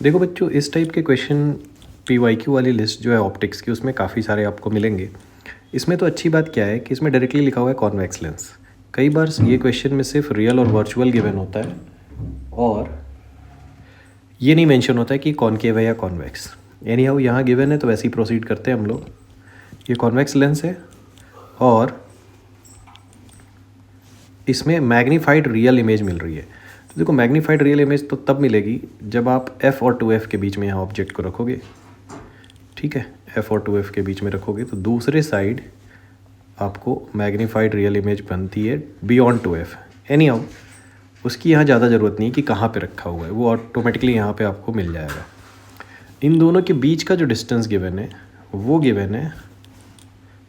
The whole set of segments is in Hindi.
देखो बच्चों, इस टाइप के क्वेश्चन पीवाईक्यू वाली लिस्ट जो है ऑप्टिक्स की, उसमें काफ़ी सारे आपको मिलेंगे। इसमें तो अच्छी बात क्या है कि इसमें डायरेक्टली लिखा हुआ है कॉन्वेक्स लेंस। कई बार ये क्वेश्चन में सिर्फ रियल और वर्चुअल गिवन होता है और ये नहीं मेंशन होता है कि कॉनकेव है या कॉन्वेक्स। यानी हाउ यहाँ गिवन है तो वैसे ही प्रोसीड करते हैं हम लोग। ये कॉन्वेक्स लेंस है और इसमें मैग्नीफाइड रियल इमेज मिल रही है। तो देखो, मैग्नीफाइड रियल इमेज तो तब मिलेगी जब आप f और 2f के बीच में यहाँ ऑब्जेक्ट को रखोगे। ठीक है, f और 2f के बीच में रखोगे तो दूसरे साइड आपको मैग्नीफाइड रियल इमेज बनती है बियॉन्ड 2f। एनी हाउ उसकी यहाँ ज़्यादा ज़रूरत नहीं कि कहाँ पे रखा हुआ है, वो ऑटोमेटिकली यहाँ पे आपको मिल जाएगा। इन दोनों के बीच का जो डिस्टेंस गिवन है वो गिवन है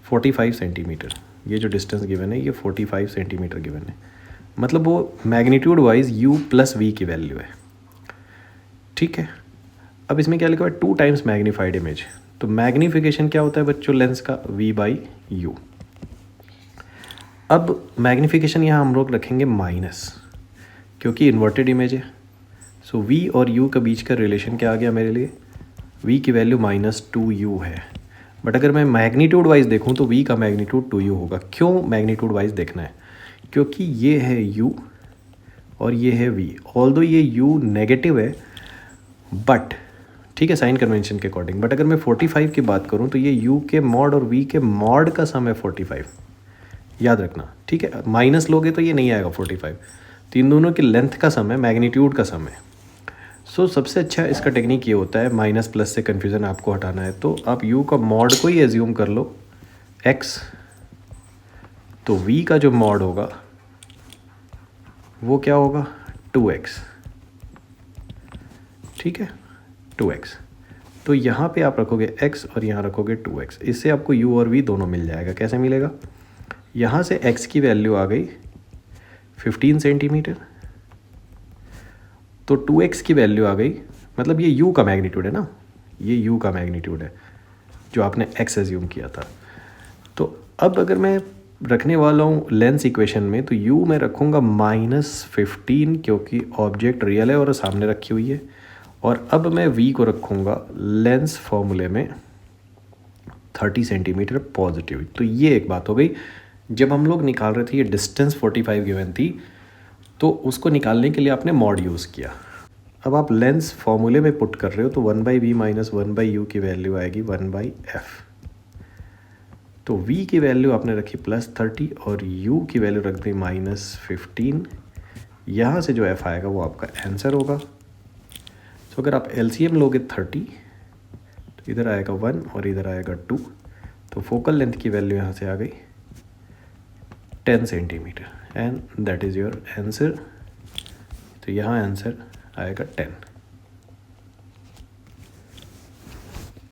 45 सेंटीमीटर। ये जो डिस्टेंस गिवन है ये 45 सेंटीमीटर गिवन है, मतलब वो magnitude wise u plus v की वैल्यू है। ठीक है, अब इसमें क्या लिखा हुआ है 2 टाइम्स मैग्नीफाइड इमेज। तो मैग्नीफिकेशन क्या होता है बच्चों लेंस का, v/u। अब मैग्नीफिकेशन यहाँ हम लोग रखेंगे माइनस, क्योंकि इन्वर्टेड इमेज है। सो v और u के बीच का रिलेशन क्या आ गया मेरे लिए, v की वैल्यू -2u है। बट अगर मैं मैग्नीट्यूड वाइज देखूँ तो v का मैग्नीट्यूड 2u होगा। क्यों मैग्नीट्यूड वाइज देखना है, क्योंकि ये है u और ये है v। ऑल्दो ये u नेगेटिव है बट ठीक है साइन कन्वेंशन के अकॉर्डिंग, बट अगर मैं 45 की बात करूँ तो ये u के मॉड और v के मॉड का सम है 45, याद रखना। ठीक है, माइनस लोगे तो ये नहीं आएगा 45, तो इन दोनों की लेंथ का सम है, मैग्नीट्यूड का सम है। सो सबसे अच्छा इसका टेक्निक ये होता है, माइनस प्लस से कन्फ्यूज़न आपको हटाना है तो आप u का मॉड को ही एज्यूम कर लो x, तो v का जो मॉड होगा वो क्या होगा 2x। ठीक है, 2x। तो यहाँ पे आप रखोगे x और यहाँ रखोगे 2x, इससे आपको u और v दोनों मिल जाएगा। कैसे मिलेगा, यहाँ से x की वैल्यू आ गई 15 सेंटीमीटर, तो 2x की वैल्यू आ गई, मतलब ये u का मैग्नीट्यूड है ना, ये u का मैग्नीट्यूड है जो आपने x एज्यूम किया था। तो अब अगर मैं रखने वाला हूँ लेंस इक्वेशन में तो u मैं रखूँगा -15, क्योंकि ऑब्जेक्ट रियल है और सामने रखी हुई है। और अब मैं v को रखूँगा लेंस फॉर्मूले में 30 सेंटीमीटर पॉजिटिव। तो ये एक बात हो गई। जब हम लोग निकाल रहे थे ये डिस्टेंस 45 गिवन थी, तो उसको निकालने के लिए आपने मॉड यूज़ किया। अब आप लेंस फॉर्मूले में पुट कर रहे हो तो 1/v माइनस 1/u की वैल्यू आएगी 1/f। तो v की वैल्यू आपने रखी +30 और u की वैल्यू रख दी -15। यहाँ से जो f आएगा वो आपका आंसर होगा। तो अगर आप LCM लोगे 30, तो इधर आएगा 1 और इधर आएगा 2, तो फोकल लेंथ की वैल्यू यहाँ से आ गई 10 centimetre and that is your answer. तो यहाँ आंसर आएगा 10।